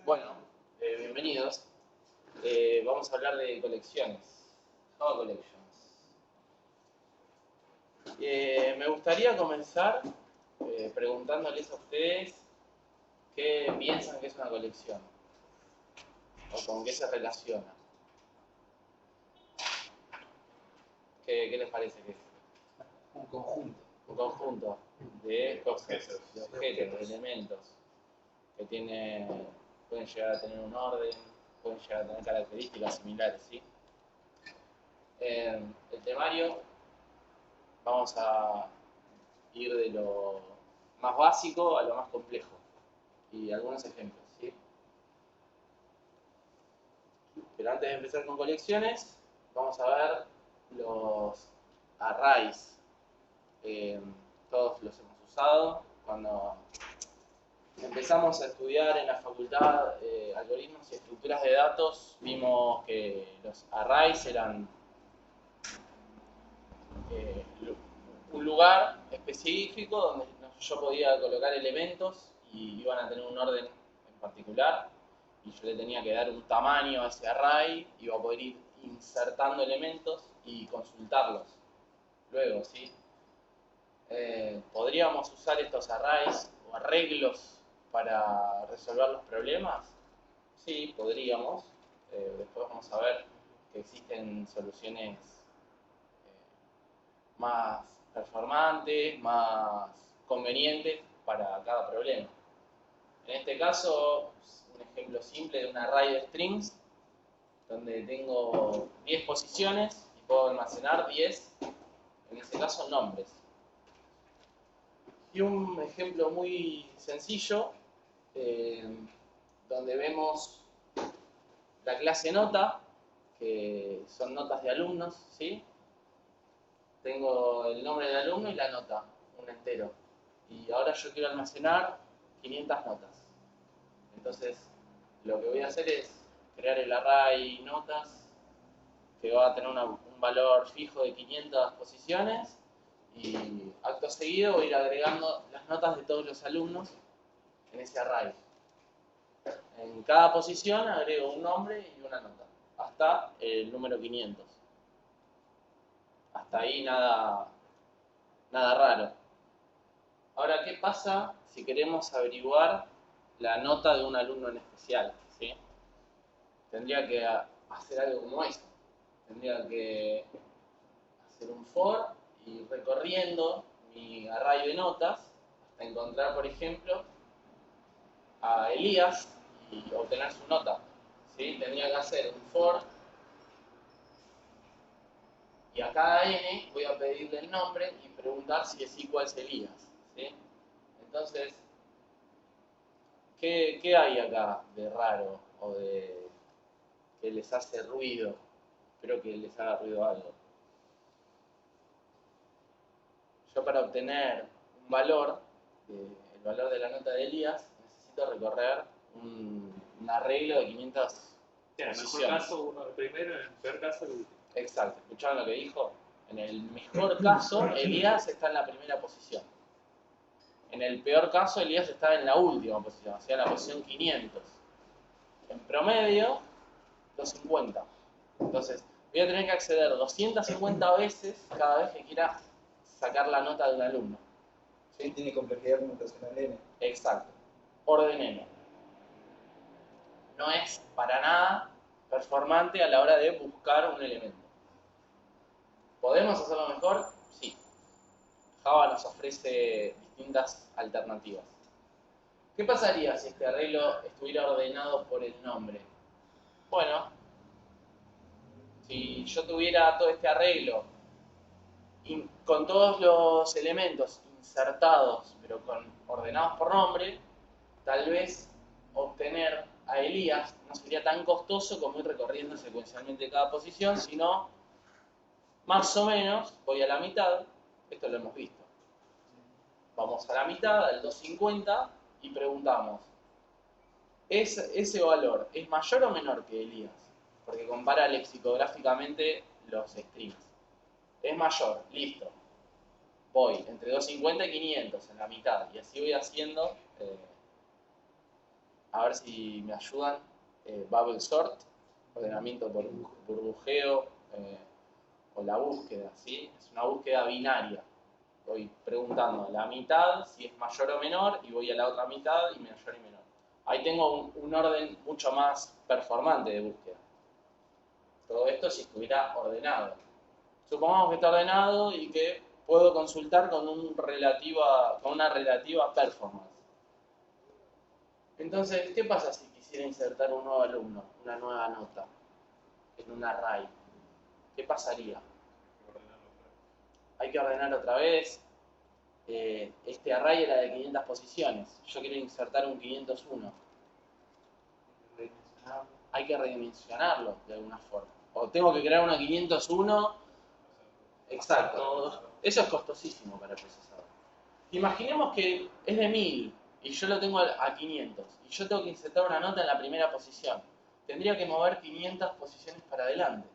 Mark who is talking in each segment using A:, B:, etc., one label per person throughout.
A: Bueno, bienvenidos. Vamos a hablar de colecciones, Java Collections. Me gustaría comenzar preguntándoles a ustedes qué piensan que es una colección o con qué se relaciona. ¿Qué les parece que es?
B: Un conjunto.
A: Un conjunto de cosas, de objetos, de elementos que pueden llegar a tener un orden, pueden llegar a tener características similares, ¿sí? En el temario vamos a ir de lo más básico a lo más complejo y algunos ejemplos, ¿sí? Pero antes de empezar con colecciones, vamos a ver los arrays. Todos los hemos usado. Cuando empezamos a estudiar en la facultad algoritmos y estructuras de datos, vimos que los arrays eran un lugar específico donde yo podía colocar elementos y iban a tener un orden en particular y yo le tenía que dar un tamaño a ese array, iba a poder ir insertando elementos y consultarlos luego, ¿sí? ¿Podríamos usar estos arrays o arreglos para resolver los problemas? Sí, podríamos. Después vamos a ver que existen soluciones más performantes, más convenientes para cada problema. En este caso, un ejemplo simple de un array de strings, donde tengo 10 posiciones y puedo almacenar 10, en este caso, nombres. Y un ejemplo muy sencillo, donde vemos la clase nota, que son notas de alumnos, ¿sí? Tengo el nombre del alumno y la nota, un entero. Y ahora yo quiero almacenar 500 notas. Entonces, lo que voy a hacer es crear el array notas, que va a tener un valor fijo de 500 posiciones, y acto seguido voy a ir agregando las notas de todos los alumnos en ese array. En cada posición agrego un nombre y una nota, hasta el número 500. Hasta ahí nada raro. Ahora, ¿qué pasa si queremos averiguar la nota de un alumno en especial? ¿Sí? Tendría que hacer algo como esto. Tendría que hacer un for y recorriendo mi array de notas hasta encontrar, por ejemplo, a Elías y obtener su nota. ¿Sí? Tendría que hacer un for y a cada n voy a pedirle el nombre y preguntar si es igual a Elías. ¿Sí? Entonces, ¿qué hay acá de raro o de que les hace ruido? Espero que les haga ruido algo. Yo para obtener un valor, el valor de la nota de Elías, necesito recorrer un arreglo de 500
C: en el mejor caso uno el primero, en el peor caso el último.
A: Exacto, ¿escucharon lo que dijo? En el mejor caso, Elías está en la primera posición. En el peor caso, Elías está en la última posición, o sea, en la posición 500. En promedio, 250. Entonces, voy a tener que acceder 250 veces cada vez que quiera sacar la nota de un alumno.
B: ¿Sí? Tiene complejidad computacional N.
A: Exacto. Orden N. No es para nada performante a la hora de buscar un elemento. ¿Podemos hacerlo mejor? Sí. Java nos ofrece distintas alternativas. ¿Qué pasaría si este arreglo estuviera ordenado por el nombre? Bueno, si yo tuviera todo este arreglo con todos los elementos insertados, pero ordenados por nombre, tal vez obtener a Elías no sería tan costoso como ir recorriendo secuencialmente cada posición, sino más o menos voy a la mitad, esto lo hemos visto. Vamos a la mitad, al 250, y preguntamos, ¿ese valor es mayor o menor que Elías? Porque compara lexicográficamente los strings. Es mayor, listo. Voy entre 250 y 500 en la mitad, y así voy haciendo a ver si me ayudan, bubble sort, ordenamiento por burbujeo, o la búsqueda, ¿sí? Es una búsqueda binaria. Voy preguntando la mitad si es mayor o menor y voy a la otra mitad y mayor y menor. Ahí tengo un orden mucho más performante de búsqueda. Todo esto si estuviera ordenado. Supongamos que está ordenado y que puedo consultar con una relativa performance. Entonces, ¿qué pasa si quisiera insertar un nuevo alumno, una nueva nota, en un array? ¿Qué pasaría? Hay que ordenar otra vez. Este array era de 500 posiciones. Yo quiero insertar un 501. Hay que redimensionarlo de alguna forma. O tengo que crear una 501. Exacto. Eso es costosísimo para el procesador. Imaginemos que es de 1000 y yo lo tengo a 500. Y yo tengo que insertar una nota en la primera posición. Tendría que mover 500 posiciones para adelante.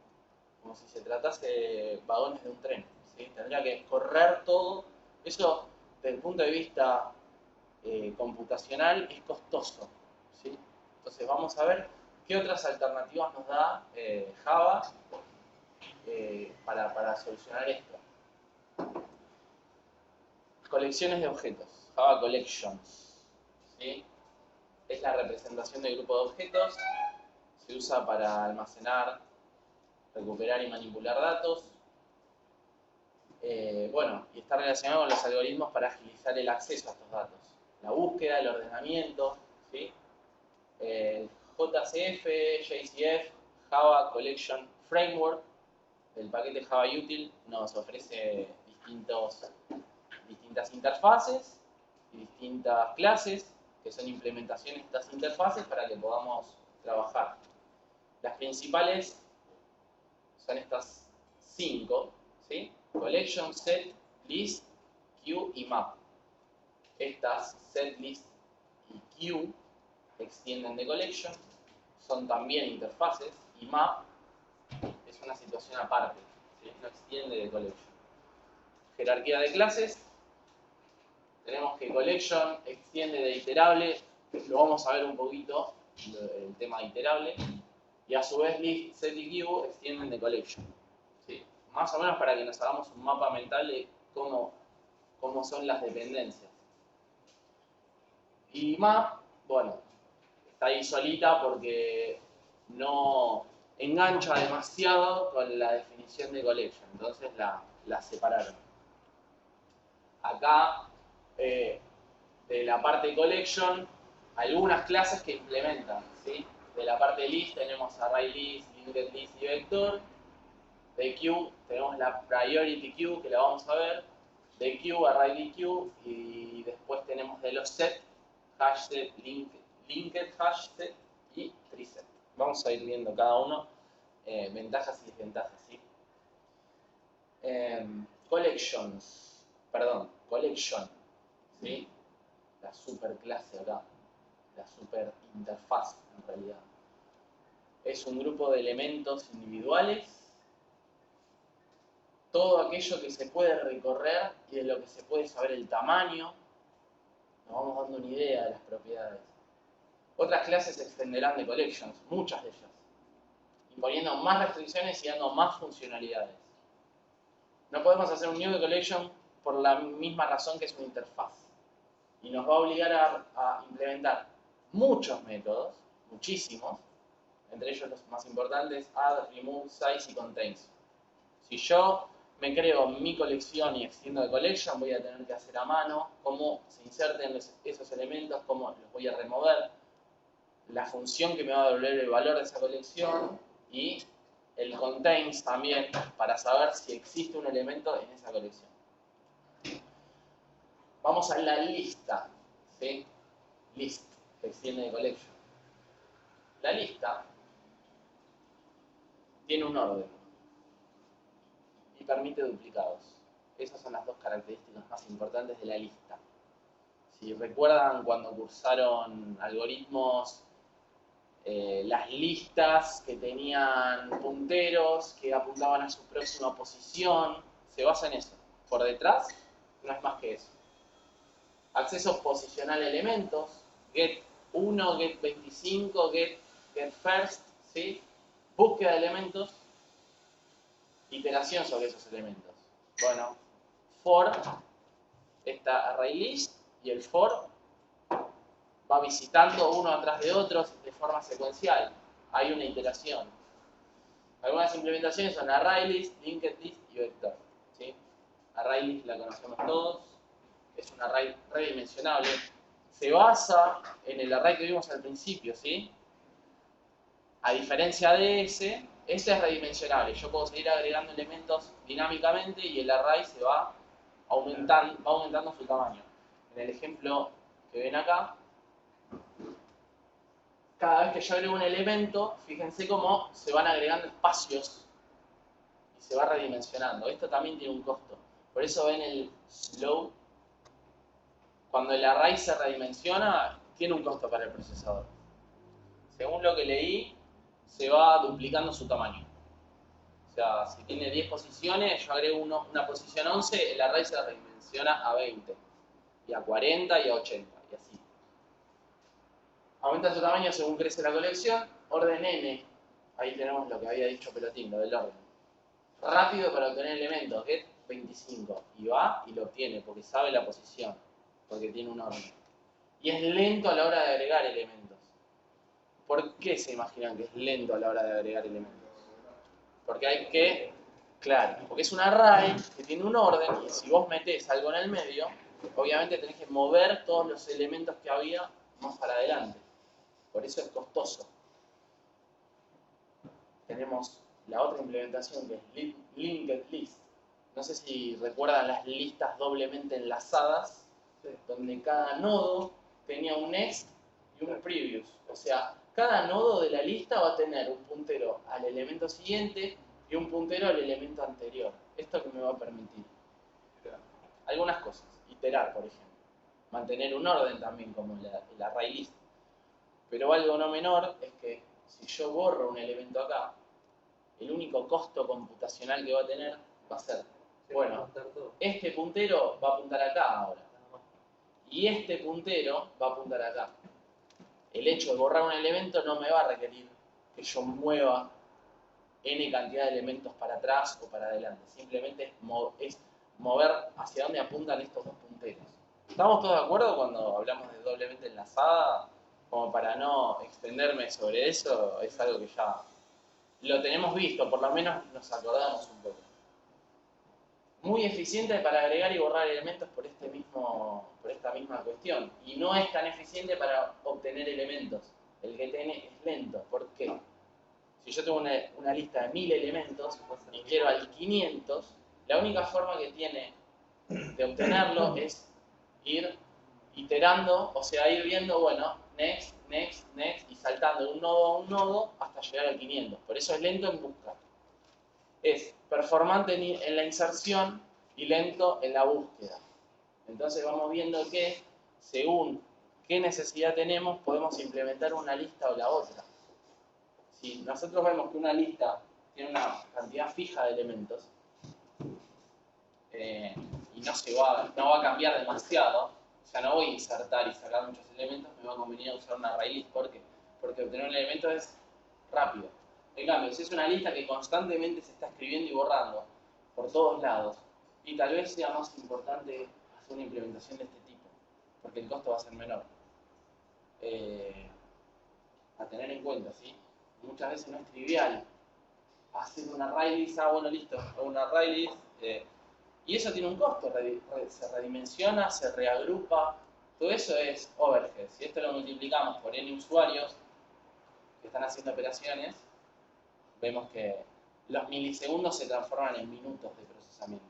A: Como si se tratase de vagones de un tren. ¿Sí? Tendría que correr todo. Eso, desde el punto de vista computacional, es costoso. ¿Sí? Entonces vamos a ver qué otras alternativas nos da Java para solucionar esto. Colecciones de objetos, Java Collections. ¿Sí? Es la representación del grupo de objetos. Se usa para almacenar, recuperar y manipular datos. Bueno, y está relacionado con los algoritmos para agilizar el acceso a estos datos. La búsqueda, el ordenamiento, ¿sí? JCF, JCF, Java Collection Framework, el paquete Java Util nos ofrece distintas interfaces y distintas clases que son implementaciones de estas interfaces para que podamos trabajar. Las principales son estas 5, ¿sí? Collection, Set, List, Queue y Map. Estas Set, List y Queue extienden de Collection, son también interfaces, y Map es una situación aparte, ¿sí? No extiende de Collection. Jerarquía de clases. Tenemos que Collection extiende de iterable, lo vamos a ver un poquito, el tema de iterable, y a su vez List, Set y Queue extienden de Collection. ¿Sí? Más o menos para que nos hagamos un mapa mental de cómo son las dependencias. Y Map, bueno, está ahí solita porque no engancha demasiado con la definición de Collection, entonces la separaron. Acá, de la parte Collection, algunas clases que implementan, ¿sí? De la parte List tenemos ArrayList, Linked List y Vector. De Queue tenemos la Priority Queue, que la vamos a ver. De Queue, ArrayDQ, y después tenemos de los Set, HashSet, Linked HashSet y TreeSet. Vamos a ir viendo cada uno, ventajas y desventajas, ¿sí? Collection, ¿sí? La superclase acá, la super interfaz en realidad. Es un grupo de elementos individuales, todo aquello que se puede recorrer y de lo que se puede saber el tamaño, nos vamos dando una idea de las propiedades. Otras clases extenderán de collections, muchas de ellas, imponiendo más restricciones y dando más funcionalidades. No podemos hacer un new de collection por la misma razón que es una interfaz. Y nos va a obligar a implementar muchos métodos, muchísimos, entre ellos los más importantes, add, remove, size y contains. Si yo me creo mi colección y extiendo de collection, voy a tener que hacer a mano cómo se inserten esos elementos, cómo los voy a remover, la función que me va a devolver el valor de esa colección y el contains también para saber si existe un elemento en esa colección. Vamos a la lista, ¿sí? List, que extiende de collection. La lista tiene un orden y permite duplicados. Esas son las dos características más importantes de la lista. Si recuerdan cuando cursaron algoritmos, las listas que tenían punteros que apuntaban a su próxima posición, se basa en eso. Por detrás no es más que eso. Acceso posicional a elementos, get 1, get 25, get first, ¿sí? Búsqueda de elementos, iteración sobre esos elementos. Bueno, for, esta array list, y el for va visitando uno atrás de otro de forma secuencial. Hay una iteración. Algunas implementaciones son array list, linked list y vector, ¿sí? Array list la conocemos todos, es un array redimensionable. Se basa en el array que vimos al principio, ¿sí? A diferencia de este es redimensionable. Yo puedo seguir agregando elementos dinámicamente y el array se va aumentando su tamaño. En el ejemplo que ven acá, cada vez que yo agrego un elemento, fíjense cómo se van agregando espacios y se va redimensionando. Esto también tiene un costo. Por eso ven el slow. Cuando el array se redimensiona, tiene un costo para el procesador. Según lo que leí, se va duplicando su tamaño. O sea, si tiene 10 posiciones, yo agrego una posición 11, el array se redimensiona a 20, y a 40 y a 80, y así. Aumenta su tamaño según crece la colección. Orden n, ahí tenemos lo que había dicho Pelotín, lo del orden. Rápido para obtener elementos, get 25, y va y lo obtiene porque sabe la posición, porque tiene un orden. Y es lento a la hora de agregar elementos. ¿Por qué se imaginan que es lento a la hora de agregar elementos? Porque hay que, claro, porque es un array que tiene un orden y si vos metés algo en el medio, obviamente tenés que mover todos los elementos que había más para adelante. Por eso es costoso. Tenemos la otra implementación que es linked list. No sé si recuerdan las listas doblemente enlazadas, donde cada nodo tenía un next y un previous. O sea, cada nodo de la lista va a tener un puntero al elemento siguiente y un puntero al elemento anterior. ¿Esto que me va a permitir? Algunas cosas. Iterar, por ejemplo. Mantener un orden también, como el array list. Pero algo no menor es que si yo borro un elemento acá, el único costo computacional que va a tener va a ser, bueno, este puntero va a apuntar acá ahora. Y este puntero va a apuntar acá. El hecho de borrar un elemento no me va a requerir que yo mueva n cantidad de elementos para atrás o para adelante. Simplemente es mover hacia dónde apuntan estos dos punteros. ¿Estamos todos de acuerdo cuando hablamos de doblemente enlazada? Como para no extenderme sobre eso, es algo que ya lo tenemos visto, por lo menos nos acordamos un poco. Muy eficiente para agregar y borrar elementos por esta misma cuestión. Y no es tan eficiente para obtener elementos. El getN es lento. ¿Por qué? Si yo tengo una lista de 1000 elementos y quiero al 500, la única forma que tiene de obtenerlo es ir iterando, o sea, ir viendo, bueno, next, next, next, y saltando de un nodo a un nodo hasta llegar al 500. Por eso es lento en busca. Es performante en la inserción y lento en la búsqueda. Entonces vamos viendo que, según qué necesidad tenemos, podemos implementar una lista o la otra. Si nosotros vemos que una lista tiene una cantidad fija de elementos y no va a cambiar demasiado, o sea, no voy a insertar y sacar muchos elementos, me va a convenir usar una array list. ¿Por qué? Porque obtener un elemento es rápido. En cambio, si es una lista que constantemente se está escribiendo y borrando por todos lados, y tal vez sea más importante hacer una implementación de este tipo, porque el costo va a ser menor. A tener en cuenta, ¿sí? Muchas veces no es trivial hacer una array list, bueno, listo, una array list, y eso tiene un costo, se redimensiona, se reagrupa, todo eso es overhead. Si esto lo multiplicamos por n usuarios que están haciendo operaciones, vemos que los milisegundos se transforman en minutos de procesamiento.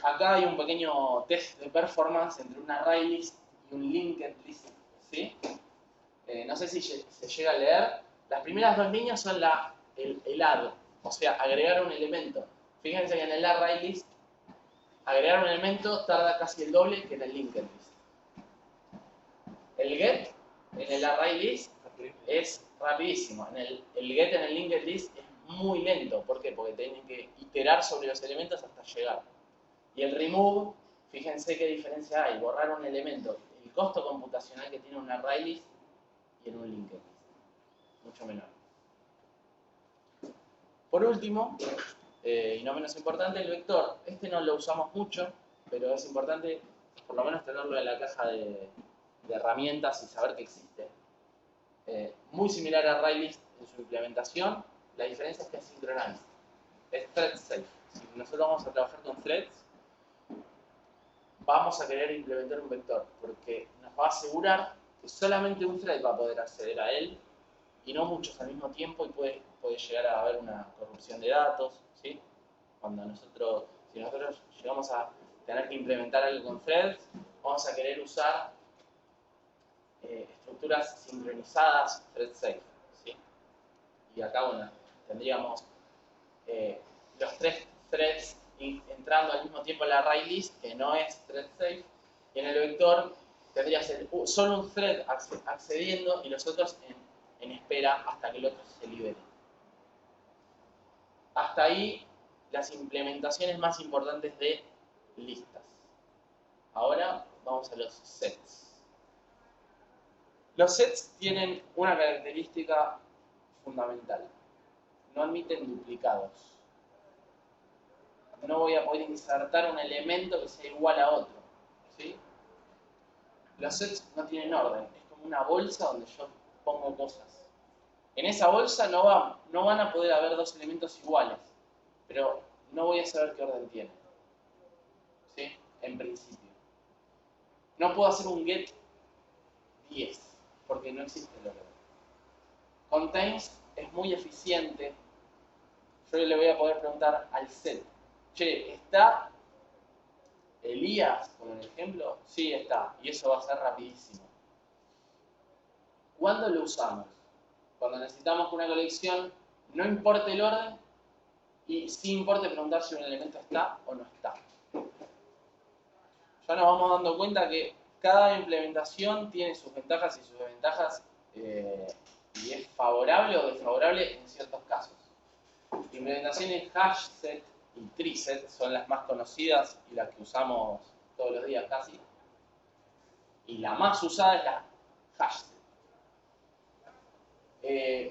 A: Acá hay un pequeño test de performance entre un array list y un linked list, ¿sí? No sé si se llega a leer. Las primeras dos líneas son el add, o sea, agregar un elemento. Fíjense que en el array list, agregar un elemento tarda casi el doble que en el linked list. El get en el array list es rapidísimo. El get en el linked list es muy lento. ¿Por qué? Porque tienen que iterar sobre los elementos hasta llegar. Y el remove, fíjense qué diferencia hay. Borrar un elemento. el costo computacional que tiene un array list y en un linked list. Mucho menor. Por último, y no menos importante, el vector. Este no lo usamos mucho, pero es importante por lo menos tenerlo en la caja de herramientas y saber que existe. Muy similar a ArrayList en su implementación, la diferencia es que es synchronized, es thread safe. Si nosotros vamos a trabajar con threads, vamos a querer implementar un vector, porque nos va a asegurar que solamente un thread va a poder acceder a él y no muchos al mismo tiempo, y puede llegar a haber una corrupción de datos, ¿sí? Si nosotros llegamos a tener que implementar algo con threads, vamos a querer usar estructuras sincronizadas, thread safe, ¿sí? Y acá, bueno, tendríamos los tres threads entrando al mismo tiempo en la array list, que no es thread safe, y en el vector tendrías solo un thread accediendo y los otros en espera hasta que el otro se libere. Hasta ahí las implementaciones más importantes de listas. Ahora vamos a los sets. Los sets tienen una característica fundamental. No admiten duplicados. No voy a poder insertar un elemento que sea igual a otro, ¿sí? Los sets no tienen orden. Es como una bolsa donde yo pongo cosas. En esa bolsa no van a poder haber dos elementos iguales, pero no voy a saber qué orden tiene, ¿sí? En principio. No puedo hacer un get 10, porque no existe el orden. Contains es muy eficiente. Yo le voy a poder preguntar al set, che, ¿está Elías con el ejemplo? Sí, está, y eso va a ser rapidísimo. ¿Cuándo lo usamos? Cuando necesitamos que una colección no importe el orden y sí importe preguntar si un elemento está o no está. Ya nos vamos dando cuenta que cada implementación tiene sus ventajas y sus desventajas, y es favorable o desfavorable en ciertos casos. Implementaciones hashset y treeset son las más conocidas y las que usamos todos los días casi. Y la más usada es la hashset.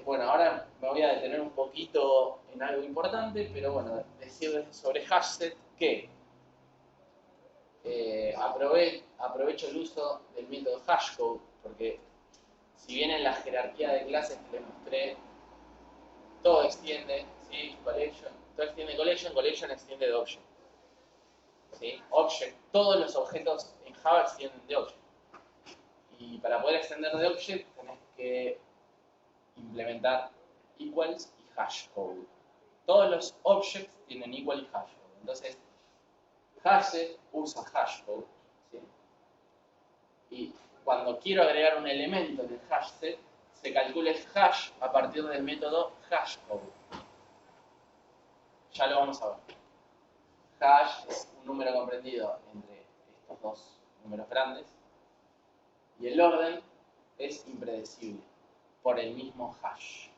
A: Bueno, ahora me voy a detener un poquito en algo importante, pero bueno, decirles sobre hashset que aprovecho el uso del método hashcode, porque si bien en la jerarquía de clases que les mostré, todo extiende, ¿sí? Todo extiende collection extiende de object, ¿sí? Todos los objetos en Java extienden de object. Y para poder extender de object tenés que implementar equals y hashcode. Todos los objects tienen equal y hashcode. Entonces, hashset usa hashcode, ¿sí? Y cuando quiero agregar un elemento en el hashset, se calcula el hash a partir del método hashcode. Ya lo vamos a ver. Hash es un número comprendido entre estos dos números grandes y el orden es impredecible por el mismo hash.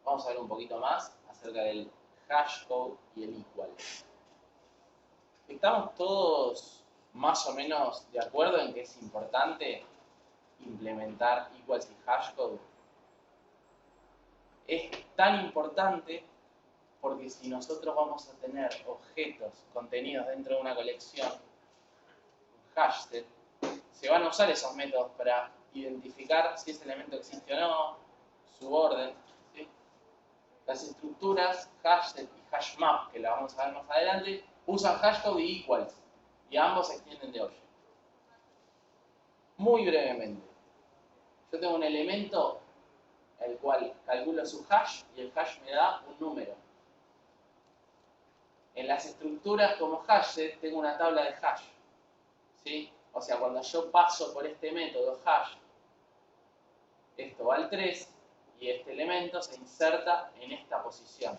A: Vamos a ver un poquito más acerca del hashcode y el equal. ¿Estamos todos más o menos de acuerdo en que es importante implementar equals y hashcode? Es tan importante porque si nosotros vamos a tener objetos contenidos dentro de una colección, un hashset, se van a usar esos métodos para identificar si ese elemento existe o no, su orden, ¿sí? Las estructuras hashset y hashmap, que la vamos a ver más adelante, usan hashcode y equals, y ambos se extienden de object. Muy brevemente, yo tengo un elemento el cual calculo su hash y el hash me da un número. En las estructuras como hashset tengo una tabla de hash, ¿sí? O sea, cuando yo paso por este método hash, esto va al 3 y este elemento se inserta en esta posición.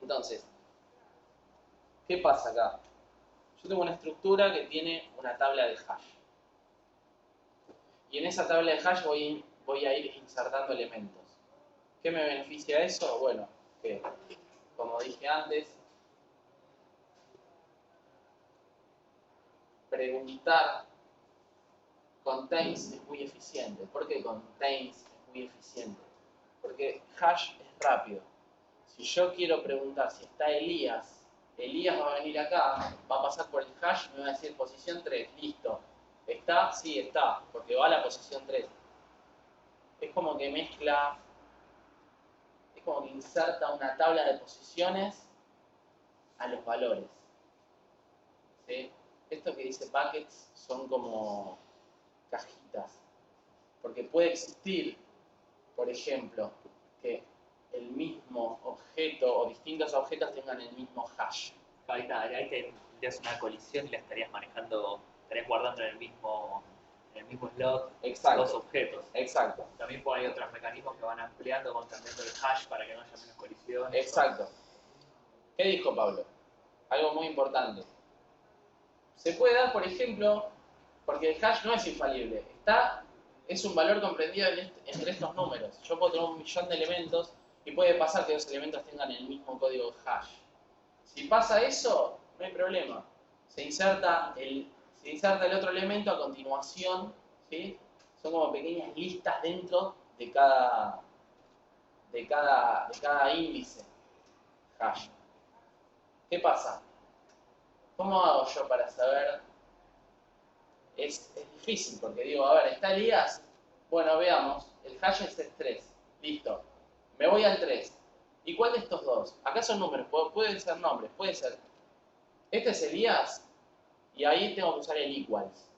A: Entonces, ¿qué pasa acá? Yo tengo una estructura que tiene una tabla de hash. Y en esa tabla de hash voy a ir insertando elementos. ¿Qué me beneficia eso? Bueno, que, como dije antes, preguntar contains es muy eficiente. ¿Por qué contains es muy eficiente? Porque hash es rápido. Si yo quiero preguntar si está Elías, Elías va a venir acá, va a pasar por el hash y me va a decir posición 3, listo. ¿Está? Sí, está, porque va a la posición 3. Es como que mezcla, es como que inserta una tabla de posiciones a los valores. ¿Sí? Esto que dice buckets son como cajitas. Porque puede existir, por ejemplo, que el mismo objeto o distintos objetos tengan el mismo hash.
D: Ahí tendrías una colisión y la estarías manejando, estarías guardando en el mismo slot
A: Exacto.
D: dos objetos.
A: Exacto.
D: También hay otros mecanismos que van ampliando, van cambiando el hash para que no haya menos colisiones.
A: Exacto. ¿Qué dijo Pablo? Algo muy importante. Se puede dar, por ejemplo, porque el hash no es infalible, es un valor comprendido entre estos números. Yo puedo tener 1.000.000 de elementos y puede pasar que los elementos tengan el mismo código hash. Si pasa eso, no hay problema. Se inserta el otro elemento a continuación, ¿sí? Son como pequeñas listas dentro de cada índice hash. ¿Qué pasa? ¿Cómo hago yo para saber? Es difícil, porque digo, a ver, ¿está Elías? Bueno, veamos, el hash es 3, listo. Me voy al 3. ¿Y cuál de estos dos? Acá son números, pueden ser nombres, puede ser. Este es Elías, y ahí tengo que usar el equals.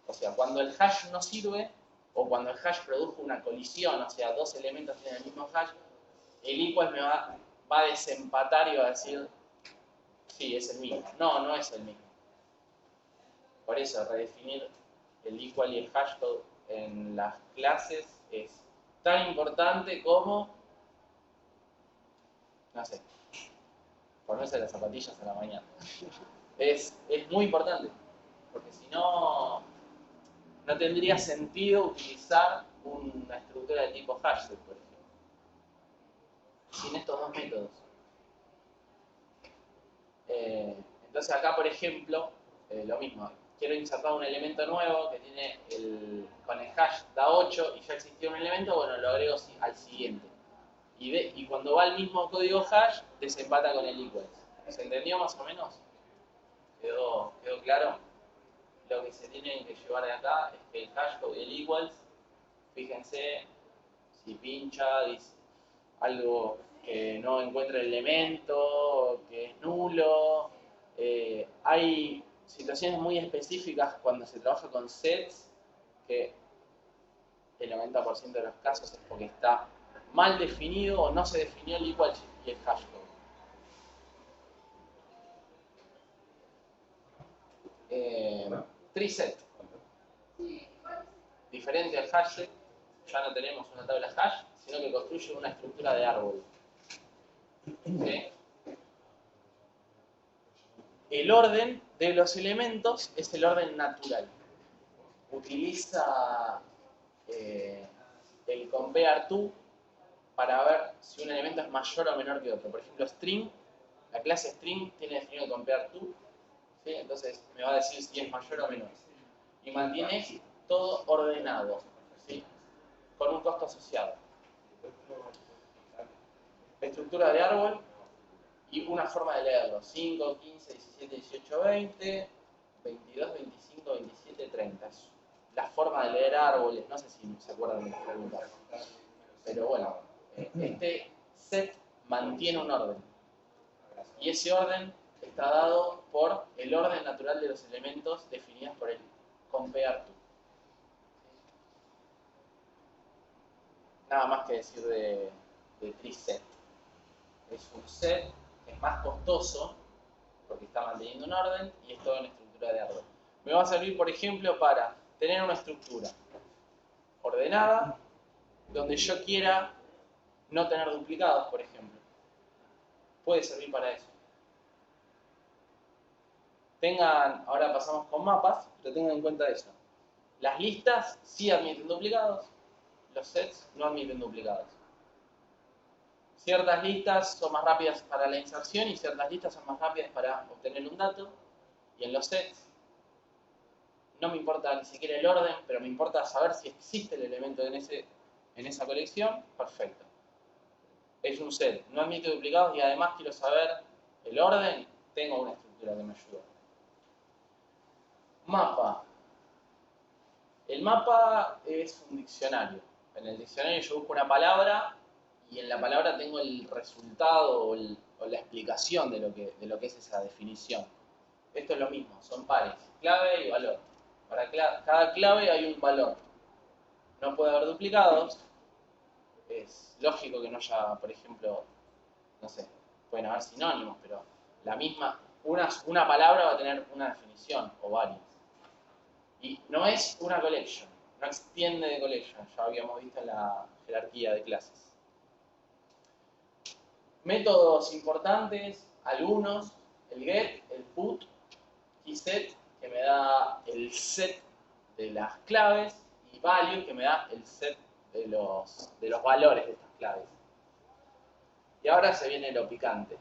A: O sea, cuando el hash no sirve, o cuando el hash produjo una colisión, o sea, dos elementos tienen el mismo hash, el equals me va a desempatar y va a decir, sí, es el mismo. No, no es el mismo. Por eso, redefinir el equal y el hash code en las clases es tan importante como, no sé, ponerse las zapatillas a la mañana. Es muy importante, porque si no, no tendría sentido utilizar una estructura de tipo hashset, por ejemplo, sin estos dos métodos. Entonces acá, por ejemplo, lo mismo. Quiero insertar un elemento nuevo que tiene con el hash da 8 y ya existía un elemento, bueno, lo agrego al siguiente. Y cuando va al mismo código hash, desempata con el equals. ¿Se entendió más o menos? ¿Quedó claro? Lo que se tiene que llevar de acá es que el hash code y el equals, fíjense, si pincha, dice algo que no encuentra el elemento, que es nulo. Hay situaciones muy específicas cuando se trabaja con sets que el 90% de los casos es porque está mal definido o no se definió el equal y el hash code. Treeset. Diferente al hashset, ya no tenemos una tabla hash, sino que construye una estructura de árbol. ¿Sí? El orden de los elementos es el orden natural. Utiliza el compare to para ver si un elemento es mayor o menor que otro. Por ejemplo, string, la clase string tiene definido el compare to, ¿sí? Entonces me va a decir si es mayor o menor. Y mantiene todo ordenado, ¿sí? Con un costo asociado. Estructura de árbol y una forma de leerlo: 5, 15, 17, 18, 20, 22, 25, 27, 30. Es la forma de leer árboles, no sé si se acuerdan de las preguntas. Pero bueno, este set mantiene un orden. Y ese orden está dado por el orden natural de los elementos definidos por el compare to. Nada más que decir de treeset. Es un set que es más costoso porque está manteniendo un orden y es toda una estructura de árbol. Me va a servir, por ejemplo, para tener una estructura ordenada donde yo quiera no tener duplicados, por ejemplo. Puede servir para eso. Ahora pasamos con mapas, pero tengan en cuenta eso. Las listas sí admiten duplicados, los sets no admiten duplicados. Ciertas listas son más rápidas para la inserción y ciertas listas son más rápidas para obtener un dato. Y en los sets no me importa ni siquiera el orden, pero me importa saber si existe el elemento en esa colección, perfecto. Es un set, no admite duplicados y además quiero saber el orden, tengo una estructura que me ayuda. Mapa. El mapa es un diccionario. En el diccionario yo busco una palabra y en la palabra tengo el resultado o la explicación de lo que es esa definición. Esto es lo mismo, son pares, clave y valor. Para cada clave hay un valor. No puede haber duplicados. Es lógico que no haya, por ejemplo, no sé, pueden haber sinónimos, pero la misma, una palabra va a tener una definición o varias. Y no es una collection, no extiende de collection, ya habíamos visto en la jerarquía de clases. Métodos importantes, algunos, el get, el put, keyset, que me da el set de las claves, y value, que me da el set de los valores de estas claves. Y ahora se viene lo picante.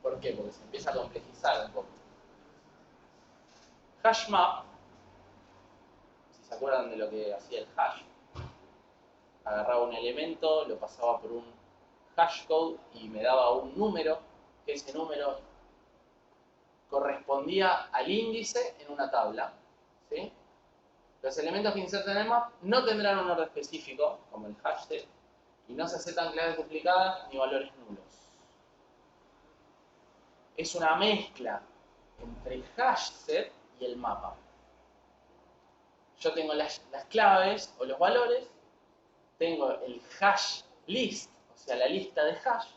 A: ¿Por qué? Porque se empieza a complejizar un poco. Hash map, si se acuerdan de lo que hacía el hash, agarraba un elemento, lo pasaba por un hashcode y me daba un número, que ese número correspondía al índice en una tabla, ¿sí? Los elementos que insertan en el map no tendrán un orden específico, como el hash set, y no se aceptan claves duplicadas ni valores nulos. Es una mezcla entre el hash set y el mapa. Yo tengo las claves o los valores, tengo el hash list, o sea, la lista de hash,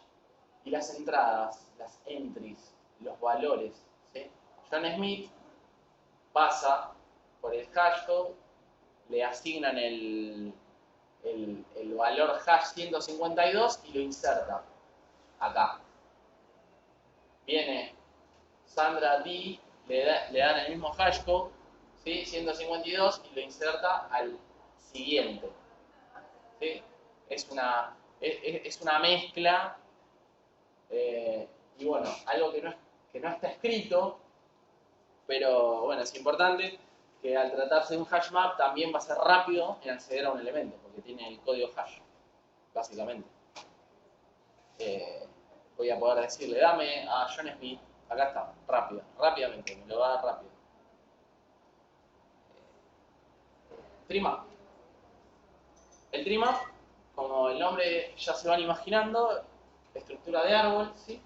A: y las entradas, las entries, los valores, ¿sí? John Smith pasa por el hashcode, le asignan el valor hash 152 y lo inserta acá. Viene Sandra D, le dan el mismo hashcode, ¿sí? 152, y lo inserta al siguiente, ¿sí? Es una mezcla, y bueno, algo que no está escrito, pero bueno, es importante que al tratarse de un hash map también va a ser rápido en acceder a un elemento, porque tiene el código hash, básicamente. Voy a poder decirle, dame a John Smith, acá está, rápidamente, me lo va a dar rápido. Trimap. El trimap, como el nombre ya se van imaginando, estructura de árbol, ¿sí?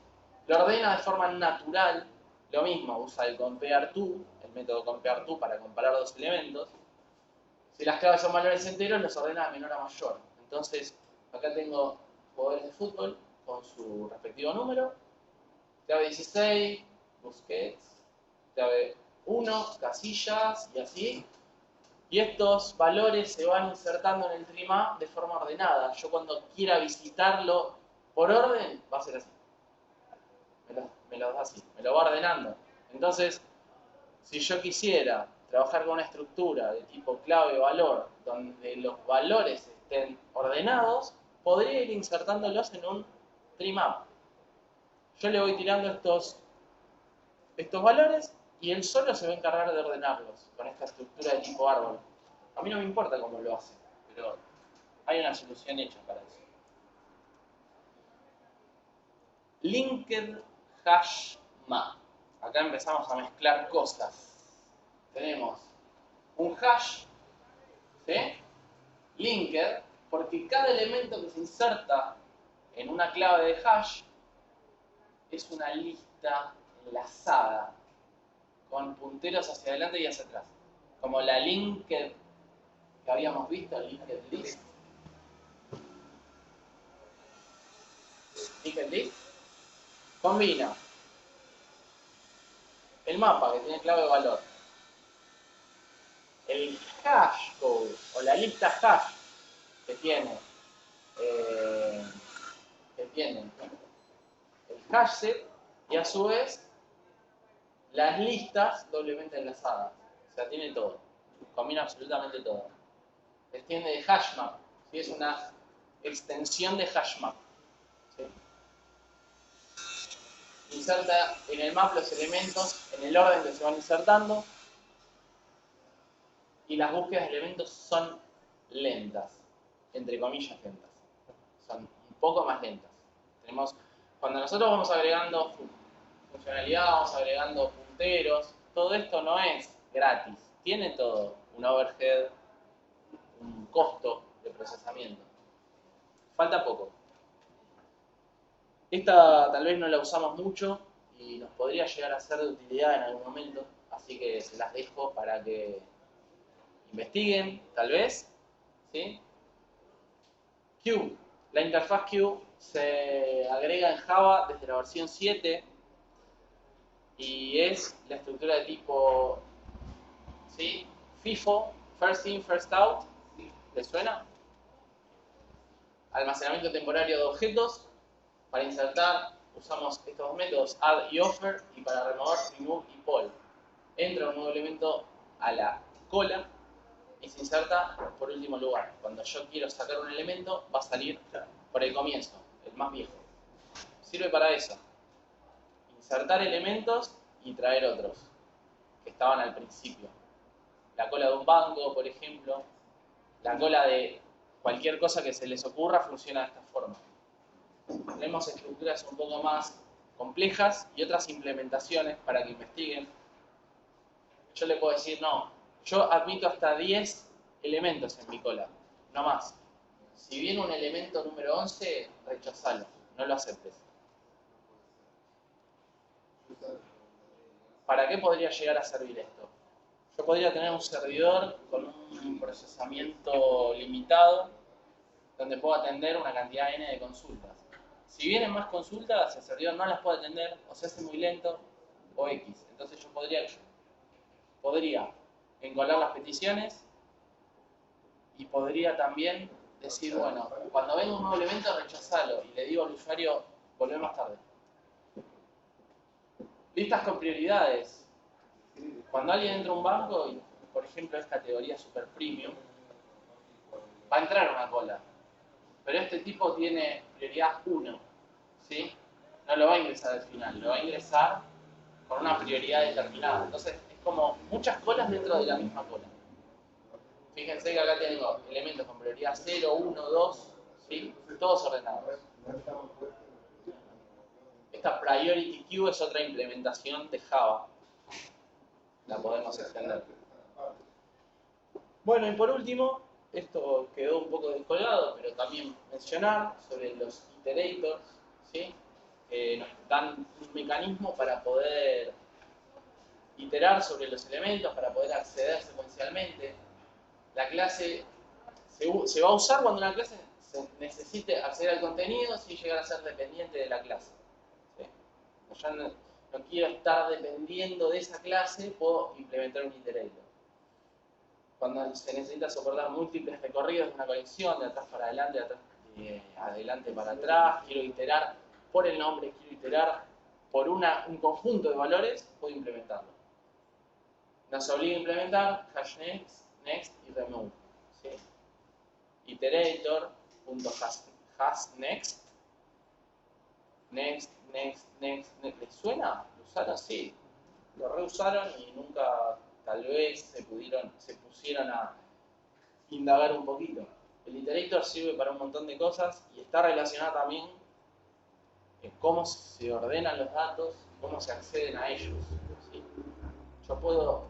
A: Lo ordena de forma natural, lo mismo, usa el compareTo, el método compareTo para comparar dos elementos. Si las claves son valores enteros, los ordena de menor a mayor. Entonces, acá tengo jugadores de fútbol con su respectivo número, clave 16, Busquets, clave 1, Casillas, y así. Y estos valores se van insertando en el trimap de forma ordenada. Yo cuando quiera visitarlo por orden, va a ser así. Me lo da así, me lo va ordenando. Entonces, si yo quisiera trabajar con una estructura de tipo clave-valor, donde los valores estén ordenados, podría ir insertándolos en un trimap. Yo le voy tirando estos valores y él solo se va a encargar de ordenarlos con esta estructura de tipo árbol. A mí no me importa cómo lo hace, pero hay una solución hecha para eso. Linked Hash Map. Acá empezamos a mezclar cosas. Tenemos un hash, ¿sí? Linked, porque cada elemento que se inserta en una clave de hash es una lista enlazada con punteros hacia adelante y hacia atrás, como la linked que habíamos visto, linked list. Linked list combina el mapa que tiene clave de valor, el hash code o la lista hash que tiene el hash set, y a su vez las listas doblemente enlazadas. O sea, tiene todo, combina absolutamente todo. Extiende de hashmap, ¿sí? Es una extensión de hashmap, ¿sí? Inserta en el map los elementos en el orden que se van insertando. y las búsquedas de elementos son lentas, entre comillas lentas. Son un poco más lentas. Cuando nosotros vamos agregando funcionalidad, vamos agregando punteros, todo esto no es gratis. Tiene todo un overhead, un costo de procesamiento. Falta poco. Esta tal vez no la usamos mucho y nos podría llegar a ser de utilidad en algún momento, así que se las dejo para que investiguen, tal vez. ¿Sí? Q. La interfaz Q se agrega en Java desde la versión 7 y es la estructura de tipo, ¿sí?, FIFO, First In, First Out. ¿Les suena? Almacenamiento temporario de objetos. Para insertar usamos estos dos métodos, add y offer, y para remover, remove y poll. Entra un nuevo elemento a la cola y se inserta por último lugar. Cuando yo quiero sacar un elemento, va a salir por el comienzo, el más viejo. Sirve para eso. Insertar elementos y traer otros que estaban al principio. La cola de un banco, por ejemplo. La cola de cualquier cosa que se les ocurra funciona de esta forma. Tenemos estructuras un poco más complejas y otras implementaciones para que investiguen. Yo le puedo decir, no, yo admito hasta 10 elementos en mi cola, no más. Si viene un elemento número 11, rechazalo, no lo aceptes. ¿Para qué podría llegar a servir esto? Yo podría tener un servidor con un procesamiento limitado donde puedo atender una cantidad N de consultas. Si vienen más consultas, el servidor no las puede atender, o se hace muy lento, o X. Entonces yo podría encolar las peticiones y podría también decir, bueno, cuando venga un nuevo elemento, rechazalo, y le digo al usuario, volvé más tarde. Listas con prioridades. Cuando alguien entra a un banco, y por ejemplo es categoría super premium, va a entrar una cola. Pero este tipo tiene prioridad 1, ¿sí? No lo va a ingresar al final, lo va a ingresar con una prioridad determinada. Entonces es como muchas colas dentro de la misma cola. Fíjense que acá tengo elementos con prioridad 0, 1, 2, ¿sí? Todos ordenados. Esta Priority Queue es otra implementación de Java. La podemos extender. Bueno, y por último, esto quedó un poco descolgado, pero también mencionar sobre los iterators, ¿sí? Nos dan un mecanismo para poder iterar sobre los elementos, para poder acceder secuencialmente. La clase se va a usar cuando una clase necesite acceder al contenido sin llegar a ser dependiente de la clase. ¿Sí? Yo no quiero estar dependiendo de esa clase, puedo implementar un iterator. Cuando se necesita soportar múltiples recorridos de una colección, de atrás para adelante, de adelante para atrás, quiero iterar por el nombre, quiero iterar por un conjunto de valores, puedo implementarlo. Nos obliga a implementar hash next y remove. ¿Sí? Iterator.hashNext. Next. ¿Les suena? ¿Lo usaron? Sí. Lo reusaron y nunca, tal vez, se pusieron a indagar un poquito. El iterator sirve para un montón de cosas y está relacionado también en cómo se ordenan los datos, cómo se acceden a ellos. ¿Sí? Yo puedo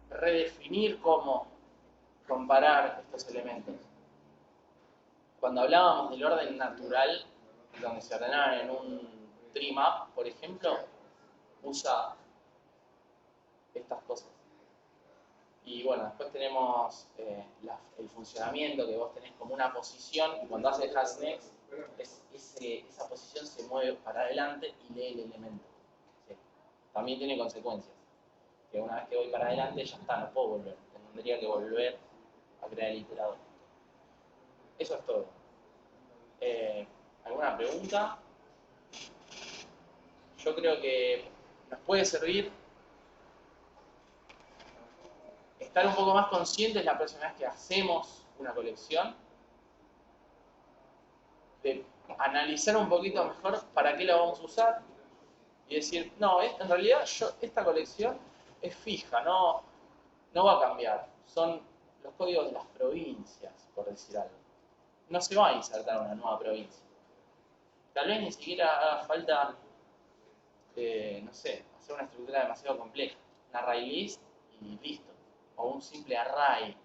A: redefinir cómo comparar estos elementos. Cuando hablábamos del orden natural, donde se ordenaban en un tree map, por ejemplo, usa estas cosas. Y bueno, después tenemos el funcionamiento, que vos tenés como una posición, y cuando haces hash next, esa posición se mueve para adelante y lee el elemento. ¿Sí? También tiene consecuencias. Que una vez que voy para adelante ya está, no puedo volver. Tendría que volver a crear el iterador. Eso es todo. ¿Alguna pregunta? Yo creo que nos puede servir estar un poco más conscientes la próxima vez que hacemos una colección, de analizar un poquito mejor para qué la vamos a usar y decir, no, en realidad esta colección es fija, no va a cambiar. son los códigos de las provincias, por decir algo. No se va a insertar una nueva provincia. Tal vez ni siquiera haga falta, no sé, hacer una estructura demasiado compleja. Un array list y listo. O un simple array.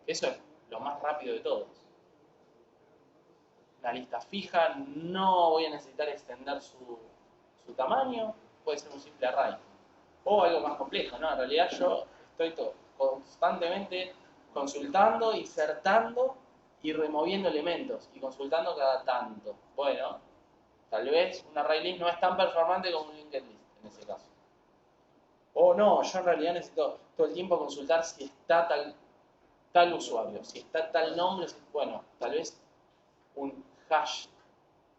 A: Eso es lo más rápido de todos. Una lista fija, no voy a necesitar extender su tamaño, puede ser un simple array. O algo más complejo, ¿no? En realidad yo estoy constantemente consultando, insertando y removiendo elementos y consultando cada tanto. Bueno, tal vez un array list no es tan performante como un linked list en ese caso. O no, yo en realidad necesito todo el tiempo consultar si está tal usuario, si está tal nombre. Bueno, tal vez un hash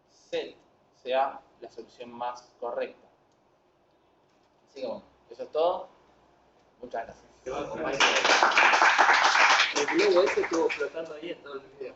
A: set sea la solución más correcta. Así que bueno, eso es todo. Muchas gracias.
D: El globo ese estuvo flotando ahí en todo el video.